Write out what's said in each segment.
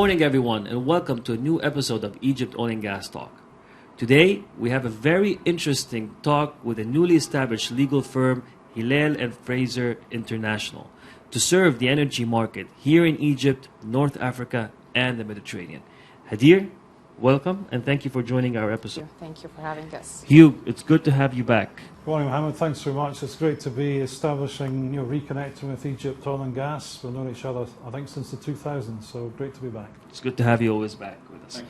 morning, everyone, and welcome to a new episode of Egypt Oil and Gas Talk. Today, we have a very interesting talk with a newly established legal firm, Helal and Fraser International, to serve the energy market here in Egypt, North Africa, and the Mediterranean. Hadir, welcome, and thank you for joining our episode. Thank you for having us. Hugh, it's good to have you back. Good morning, Mohammed. Thanks very much. It's great to be establishing, reconnecting with Egypt Oil and Gas. We've known each other, I think, since the 2000s, so great to be back. It's good to have you always back with us.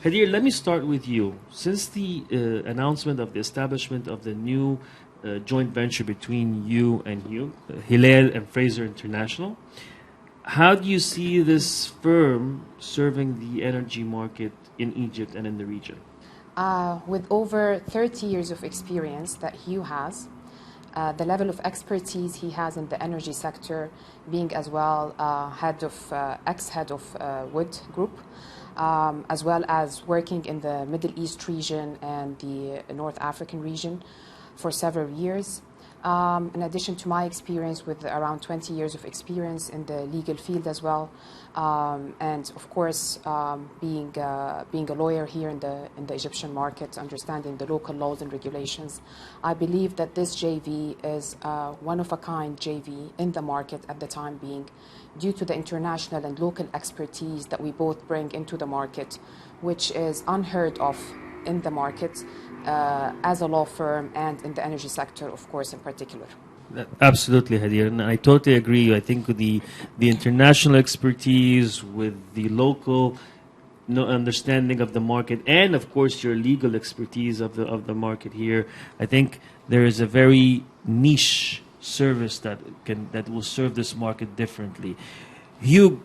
Hadir, let me start with you. Since the announcement of the establishment of the new joint venture between you and Hugh, Helal and Fraser International, how do you see this firm serving the energy market in Egypt and in the region? With over 30 years of experience that Hugh has, the level of expertise he has in the energy sector, being as well ex-head of Wood Group, as well as working in the Middle East region and the North African region for several years. In addition to my experience with around 20 years of experience in the legal field as well, and of course being a lawyer here in the Egyptian market, understanding the local laws and regulations, I believe that this JV is one of a kind JV in the market at the time being, due to the international and local expertise that we both bring into the market, which is unheard of in the market as a law firm and in the energy sector, of course, in particular. Absolutely, Hadir, and I totally agree. I think with the international expertise, with the local understanding of the market, and of course your legal expertise of the market here, I think there is a very niche service that will serve this market differently. Hugh,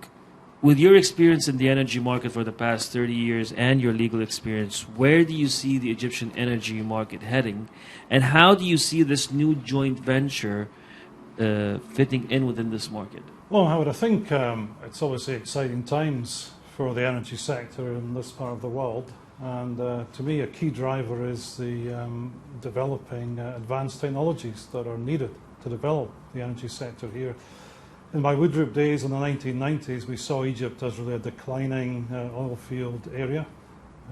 with your experience in the energy market for the past 30 years and your legal experience, where do you see the Egyptian energy market heading? And how do you see this new joint venture fitting in within this market? Well, Howard, I think it's obviously exciting times for the energy sector in this part of the world. And to me, a key driver is the developing advanced technologies that are needed to develop the energy sector here. In my Wood Group days in the 1990s, we saw Egypt as really a declining oil field area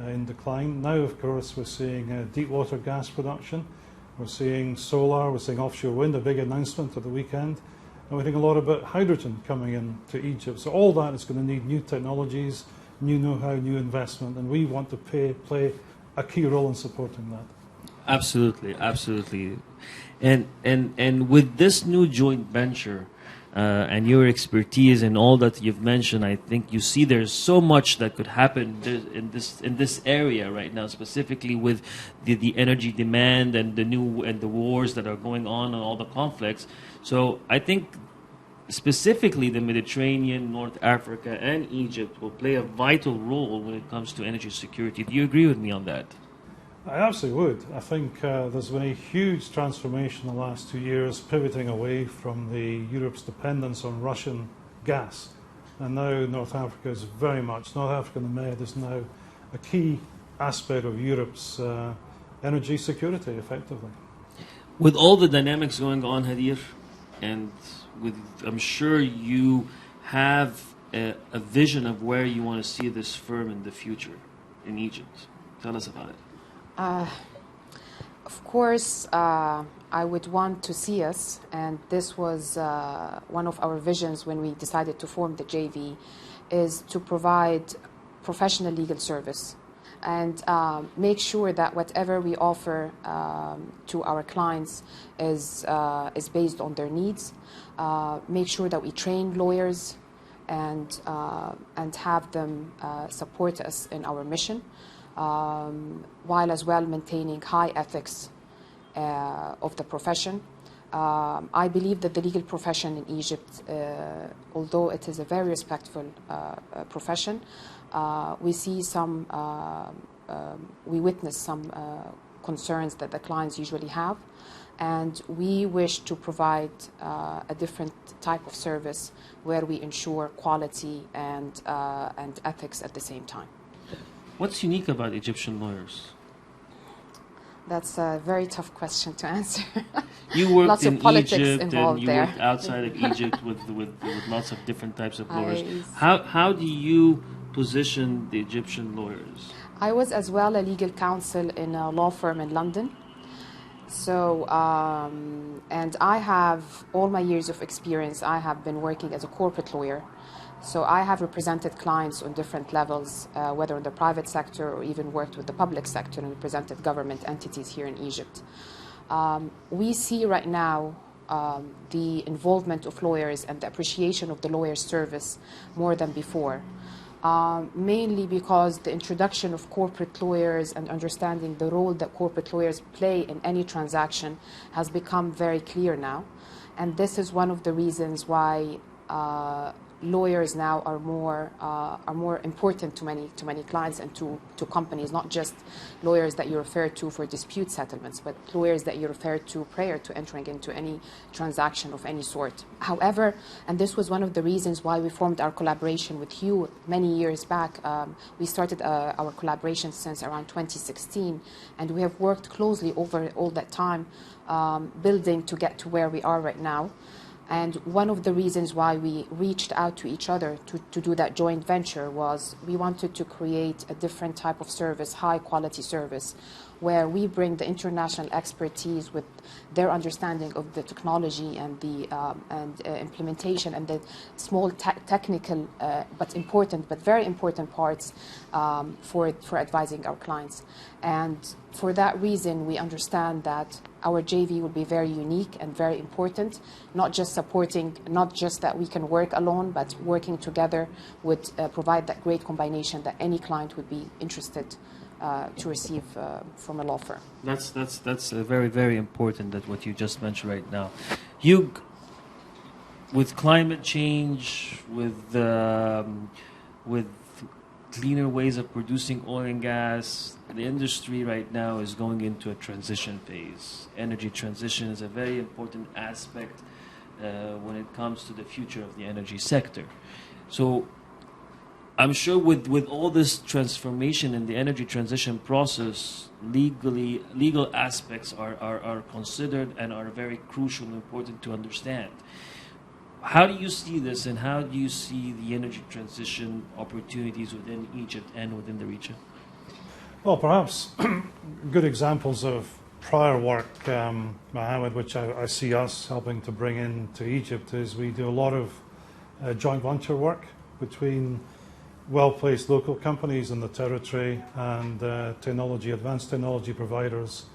in decline. Now, of course, we're seeing deep water gas production. We're seeing solar, we're seeing offshore wind, a big announcement at the weekend. And we think a lot about hydrogen coming into Egypt. So all that is going to need new technologies, new know-how, new investment, and we want to play a key role in supporting that. Absolutely, absolutely. And with this new joint venture, and your expertise and all that you've mentioned, I think you see there's so much that could happen in this area right now, specifically with the energy demand and the wars that are going on and all the conflicts. So I think specifically the Mediterranean, North Africa, and Egypt will play a vital role when it comes to energy security. Do you agree with me on that? I absolutely would. I think there's been a huge transformation in the last 2 years, pivoting away from Europe's dependence on Russian gas. And now North Africa is very much, North Africa and the Med is now a key aspect of Europe's energy security, effectively. With all the dynamics going on, Hadir, and I'm sure you have a vision of where you want to see this firm in the future in Egypt. Tell us about it. Of course, I would want to see us, and this was one of our visions when we decided to form the JV, is to provide professional legal service and make sure that whatever we offer to our clients is based on their needs. Make sure that we train lawyers and have them support us in our mission. While as well maintaining high ethics of the profession. I believe that the legal profession in Egypt, although it is a very respectful profession, we witness some concerns that the clients usually have, and we wish to provide a different type of service where we ensure quality and ethics at the same time. What's unique about Egyptian lawyers? That's a very tough question to answer. You worked lots in of politics Egypt involved and you there. worked outside of Egypt with lots of different types of lawyers. I- How do you positioned the Egyptian lawyers? I was as well a legal counsel in a law firm in London. So, and I have all my years of experience, I have been working as a corporate lawyer. So I have represented clients on different levels, whether in the private sector or even worked with the public sector and represented government entities here in Egypt. We see right now the involvement of lawyers and the appreciation of the lawyer's service more than before. Mainly because the introduction of corporate lawyers and understanding the role that corporate lawyers play in any transaction has become very clear now. And this is one of the reasons why lawyers now are more important to many clients and to companies, not just lawyers that you refer to for dispute settlements, but lawyers that you refer to prior to entering into any transaction of any sort. However, and this was one of the reasons why we formed our collaboration with Hugh many years back. We started our collaboration since around 2016, and we have worked closely over all that time, building to get to where we are right now. And one of the reasons why we reached out to each other to do that joint venture was we wanted to create a different type of service, high quality service, where we bring the international expertise with their understanding of the technology and the implementation and the small technical but very important parts for advising our clients. And for that reason, we understand that our JV will be very unique and very important, not just that we can work alone, but working together would provide that great combination that any client would be interested to receive from a law firm. That's very, very important, that what you just mentioned right now. Hugh, with climate change, with cleaner ways of producing oil and gas, the industry right now is going into a transition phase. Energy transition is a very important aspect when it comes to the future of the energy sector. So I'm sure with all this transformation in the energy transition process, legal aspects are considered and are very crucial and important to understand. How do you see this, and how do you see the energy transition opportunities within Egypt and within the region? Well, perhaps good examples of prior work, Mohammed, which I see us helping to bring into Egypt, is we do a lot of joint venture work between well-placed local companies in the territory and advanced technology providers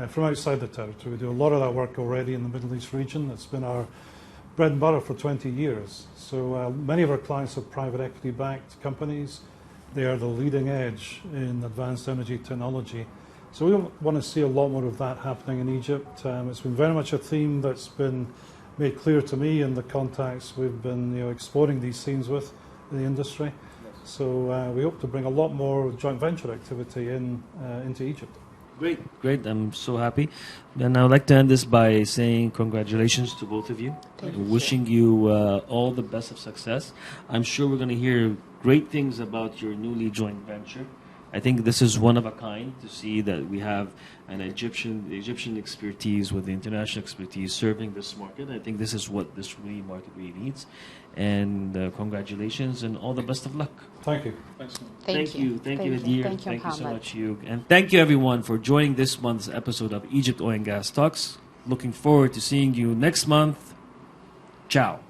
from outside the territory. We do a lot of that work already in the Middle East region. It's been our bread and butter for 20 years. So many of our clients are private equity-backed companies. They are the leading edge in advanced energy technology. So we want to see a lot more of that happening in Egypt. It's been very much a theme that's been made clear to me in the contacts we've been exploring these themes with in the industry. So we hope to bring a lot more joint venture activity into Egypt. Great. I'm so happy. And I would like to end this by saying congratulations to both of you. Wishing you all the best of success. I'm sure we're going to hear great things about your newly joint venture. I think this is one of a kind to see that we have an Egyptian expertise with the international expertise serving this market. I think this is what this market really needs. And congratulations and all the best of luck. Thank you. Thank you, Hadir. Thank you so Mohammed. much, Hugh. And thank you, everyone, for joining this month's episode of Egypt Oil and Gas Talks. Looking forward to seeing you next month. Ciao.